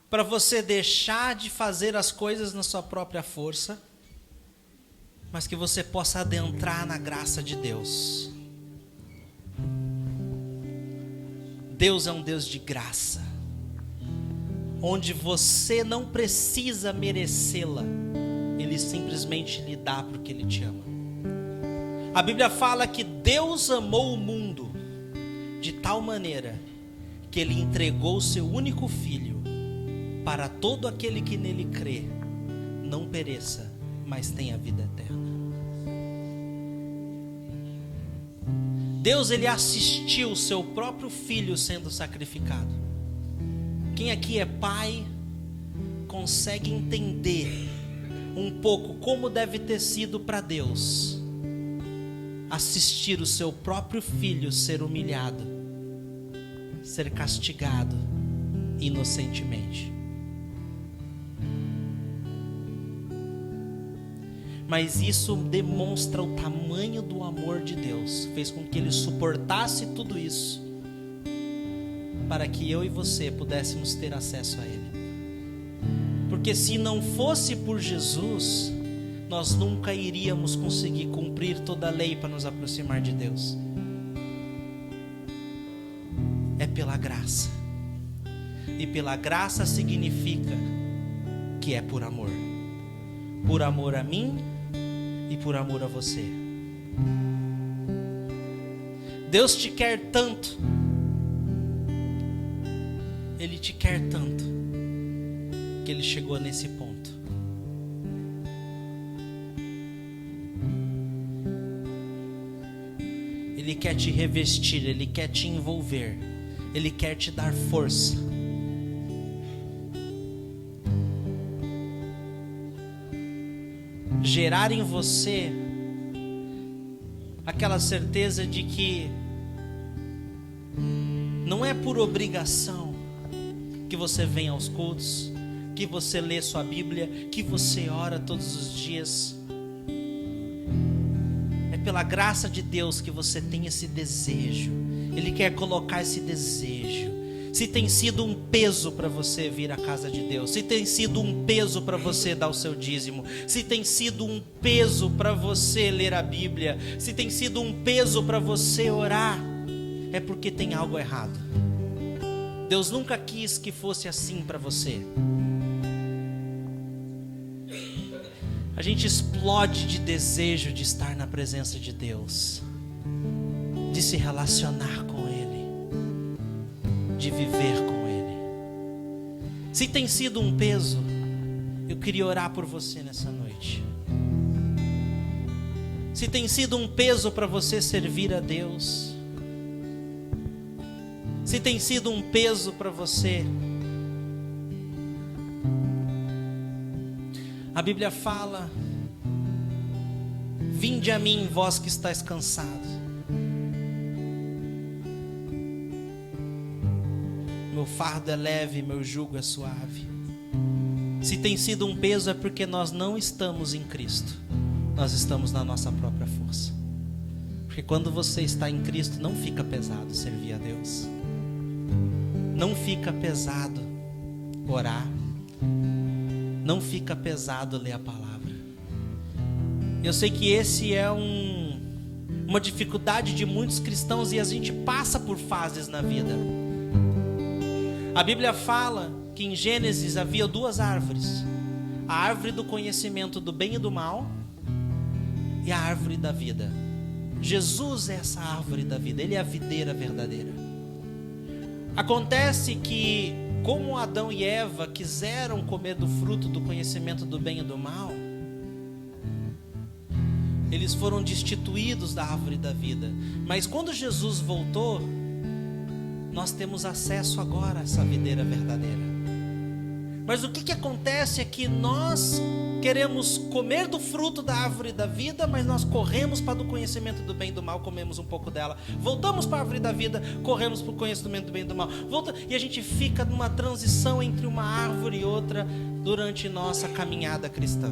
para você deixar de fazer as coisas na sua própria força, mas que você possa adentrar na graça de Deus. Deus é um Deus de graça, onde você não precisa merecê-la, Ele simplesmente lhe dá porque Ele te ama. A Bíblia fala que Deus amou o mundo de tal maneira que Ele entregou o seu único Filho para todo aquele que nele crê, não pereça, mas tenha vida eterna. Deus, Ele assistiu o seu próprio Filho sendo sacrificado. Quem aqui é pai consegue entender um pouco como deve ter sido para Deus assistir o seu próprio filho ser humilhado, ser castigado inocentemente. Mas isso demonstra o tamanho do amor de Deus. Fez com que Ele suportasse tudo isso para que eu e você pudéssemos ter acesso a Ele. Porque se não fosse por Jesus, nós nunca iríamos conseguir cumprir toda a lei para nos aproximar de Deus. É pela graça. E pela graça significa que é por amor. Por amor a mim e por amor a você. Deus te quer tanto. Ele te quer tanto que Ele chegou nesse ponto. Ele quer te revestir, Ele quer te envolver, Ele quer te dar força. Gerar em você aquela certeza de que não é por obrigação que você vem aos cultos, que você lê sua Bíblia, que você ora todos os dias. É pela graça de Deus que você tem esse desejo. Ele quer colocar esse desejo. Se tem sido um peso para você vir à casa de Deus, se tem sido um peso para você dar o seu dízimo, se tem sido um peso para você ler a Bíblia, se tem sido um peso para você orar, é porque tem algo errado. Deus nunca quis que fosse assim para você. A gente explode de desejo de estar na presença de Deus, de se relacionar com Ele, de viver com Ele. Se tem sido um peso, eu queria orar por você nessa noite. Se tem sido um peso para você servir a Deus, se tem sido um peso para você, a Bíblia fala: vinde a mim, vós que estáis cansados. meu fardo é leve, meu jugo é suave. Se tem sido um peso é porque nós não estamos em Cristo, nós estamos na nossa própria força. Porque quando você está em Cristo, não fica pesado servir a Deus. Não fica pesado orar. Não fica pesado ler a palavra. Eu sei que esse é uma dificuldade de muitos cristãos e a gente passa por fases na vida. A Bíblia fala que em Gênesis havia 2 árvores: a árvore do conhecimento do bem e do mal e a árvore da vida. Jesus é essa árvore da vida, Ele é a videira verdadeira. Acontece que, como Adão e Eva quiseram comer do fruto do conhecimento do bem e do mal, eles foram destituídos da árvore da vida. Mas quando Jesus voltou, nós temos acesso agora a essa videira verdadeira. Mas o que acontece é que nós queremos comer do fruto da árvore da vida, mas nós corremos para o conhecimento do bem e do mal, comemos um pouco dela, voltamos para a árvore da vida, corremos para o conhecimento do bem e do mal, e a gente fica numa transição entre uma árvore e outra durante nossa caminhada cristã.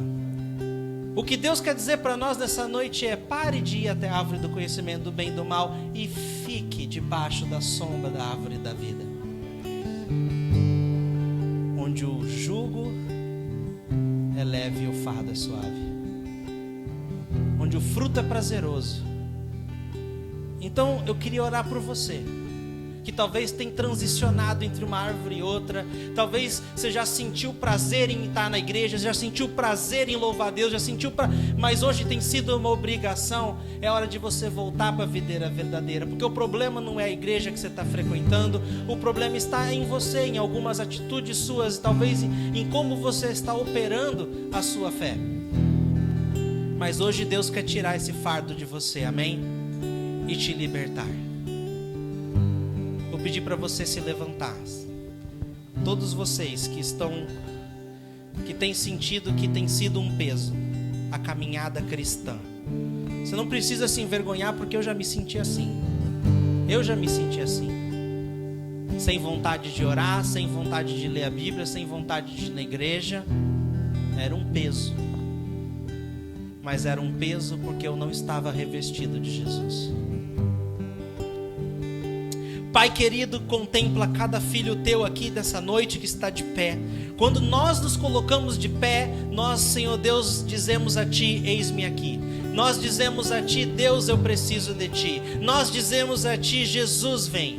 O que Deus quer dizer para nós nessa noite é: pare de ir até a árvore do conhecimento do bem e do mal e fique debaixo da sombra da árvore da vida, onde o jugo é leve e o fardo é suave, onde o fruto é prazeroso. Então eu queria orar por você que talvez tenha transicionado entre uma árvore e outra. Talvez você já sentiu prazer em estar na igreja, já sentiu prazer em louvar a Deus, mas hoje tem sido uma obrigação. É hora de você voltar para a videira verdadeira, porque o problema não é a igreja que você está frequentando, o problema está em você, em algumas atitudes suas, talvez em como você está operando a sua fé. Mas hoje Deus quer tirar esse fardo de você, amém? E te libertar. Vou pedir para você se levantar. Todos vocês que têm sentido que tem sido um peso a caminhada cristã. Você não precisa se envergonhar, porque eu já me senti assim. Sem vontade de orar, sem vontade de ler a Bíblia, sem vontade de ir na igreja. Era um peso. Mas era um peso porque eu não estava revestido de Jesus. Pai querido, contempla cada filho teu aqui dessa noite que está de pé. Quando nós nos colocamos de pé, nós, Senhor Deus, dizemos a Ti: eis-me aqui. Nós dizemos a Ti: Deus, eu preciso de Ti. Nós dizemos a Ti: Jesus, vem.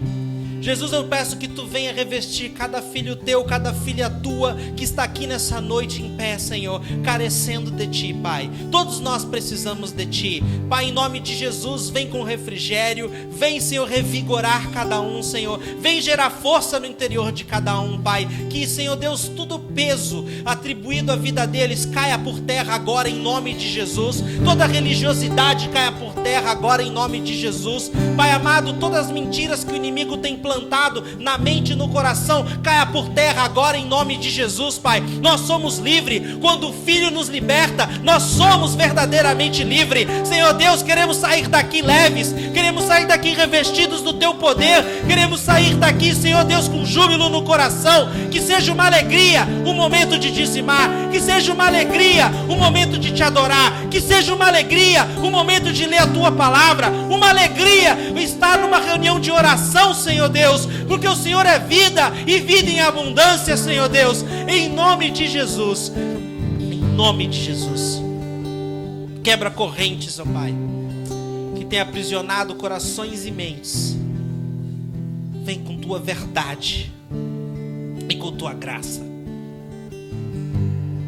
Jesus, eu peço que Tu venha revestir cada filho teu, cada filha tua que está aqui nessa noite em pé, Senhor, carecendo de Ti, Pai. Todos nós precisamos de Ti, Pai, em nome de Jesus. Vem com refrigério, vem, Senhor, revigorar cada um, Senhor, vem gerar força no interior de cada um, Pai, que, Senhor Deus, todo peso atribuído à vida deles caia por terra agora em nome de Jesus, toda religiosidade caia por terra agora em nome de Jesus, Pai amado, todas as mentiras que o inimigo tem plantado na mente e no coração caia por terra agora em nome de Jesus, Pai. Nós somos livres. Quando o Filho nos liberta, nós somos verdadeiramente livres. Senhor Deus, queremos sair daqui leves, queremos sair daqui revestidos do Teu poder, queremos sair daqui, Senhor Deus, com júbilo no coração. Que seja uma alegria o momento de dizimar, que seja uma alegria o momento de Te adorar, que seja uma alegria o momento de ler a Tua palavra, uma alegria estar numa reunião de oração, Senhor Deus, porque o Senhor é vida e vida em abundância, Senhor Deus, em nome de Jesus, em nome de Jesus. Quebra correntes, ó Pai, que tem aprisionado corações e mentes. Vem com Tua verdade e com Tua graça.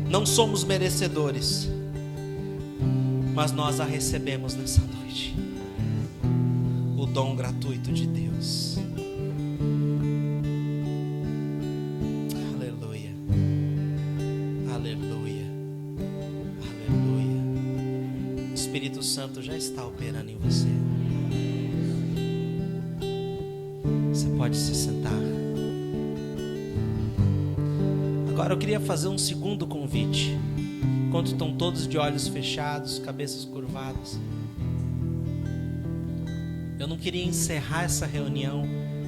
Não somos merecedores, mas nós a recebemos nessa noite, o dom gratuito de Deus. Aleluia, aleluia, aleluia. O Espírito Santo já está operando em você. Você pode se sentar. Agora eu queria fazer um segundo convite. Enquanto estão todos de olhos fechados, cabeças curvadas, eu não queria encerrar essa reunião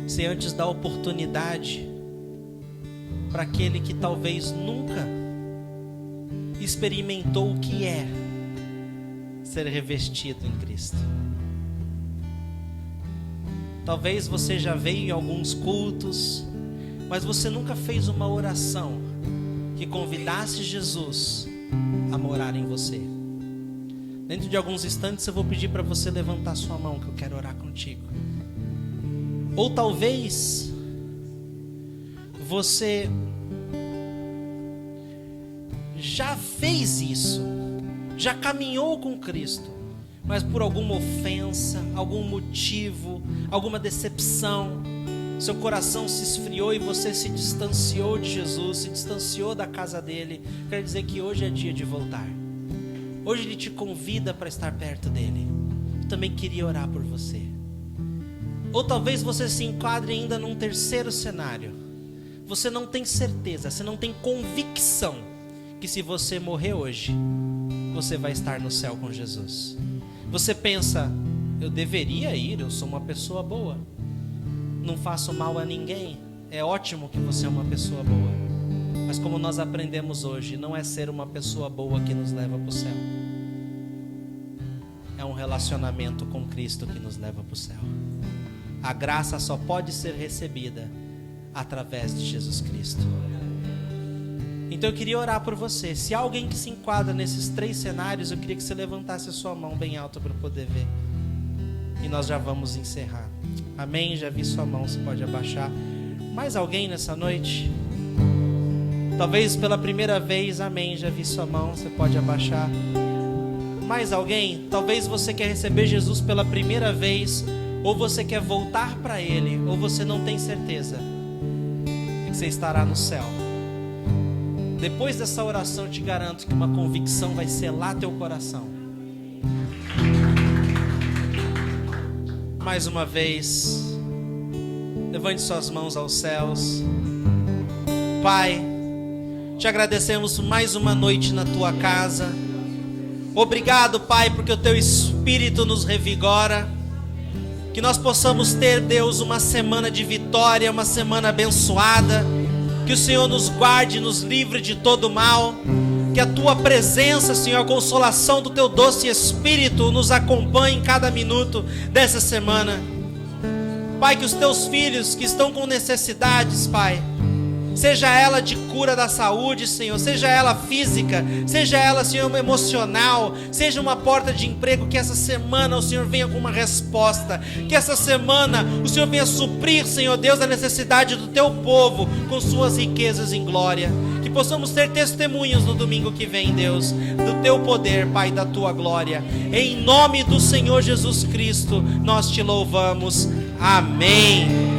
sem antes dar oportunidade para aquele que talvez nunca experimentou o que é ser revestido em Cristo. Talvez você já veio em alguns cultos, mas você nunca fez uma oração que convidasse Jesus a morar em você. Dentro de alguns instantes eu vou pedir para você levantar sua mão, que eu quero orar contigo. Ou talvez você já fez isso, já caminhou com Cristo, mas por alguma ofensa, algum motivo, alguma decepção, seu coração se esfriou e você se distanciou de Jesus, se distanciou da casa dele. Quer dizer que hoje é dia de voltar. Hoje ele te convida para estar perto dele. Eu também queria orar por você. Ou talvez você se enquadre ainda num terceiro cenário. Você não tem certeza, você não tem convicção que se você morrer hoje, você vai estar no céu com Jesus. Você pensa, eu deveria ir, eu sou uma pessoa boa, não faço mal a ninguém. É ótimo que você é uma pessoa boa, mas como nós aprendemos hoje, não é ser uma pessoa boa que nos leva para o céu. É um relacionamento com Cristo que nos leva para o céu. A graça só pode ser recebida através de Jesus Cristo. Então eu queria orar por você. Se há alguém que se enquadra nesses três cenários, eu queria que você levantasse a sua mão bem alta para eu poder ver. E nós já vamos encerrar. Amém? Já vi sua mão, você pode abaixar. Mais alguém nessa noite? Talvez pela primeira vez, amém, já vi sua mão, você pode abaixar. Mais alguém? Talvez você quer receber Jesus pela primeira vez, ou você quer voltar para Ele, ou você não tem certeza de que você estará no céu. Depois dessa oração, eu te garanto que uma convicção vai selar teu coração. Mais uma vez, levante suas mãos aos céus. Pai, te agradecemos mais uma noite na tua casa. Obrigado, Pai, porque o teu Espírito nos revigora. Que nós possamos ter, Deus, uma semana de vitória, uma semana abençoada. Que o Senhor nos guarde, nos livre de todo mal. Que a tua presença, Senhor, a consolação do teu doce Espírito nos acompanhe em cada minuto dessa semana. Pai, que os teus filhos que estão com necessidades, Pai, seja ela de cura da saúde, Senhor, seja ela física, seja ela, Senhor, emocional, seja uma porta de emprego, que essa semana o Senhor venha com uma resposta, que essa semana o Senhor venha suprir, Senhor Deus, a necessidade do teu povo com suas riquezas em glória. Que possamos ter testemunhos no domingo que vem, Deus, do teu poder, Pai, da tua glória. Em nome do Senhor Jesus Cristo, nós te louvamos. Amém.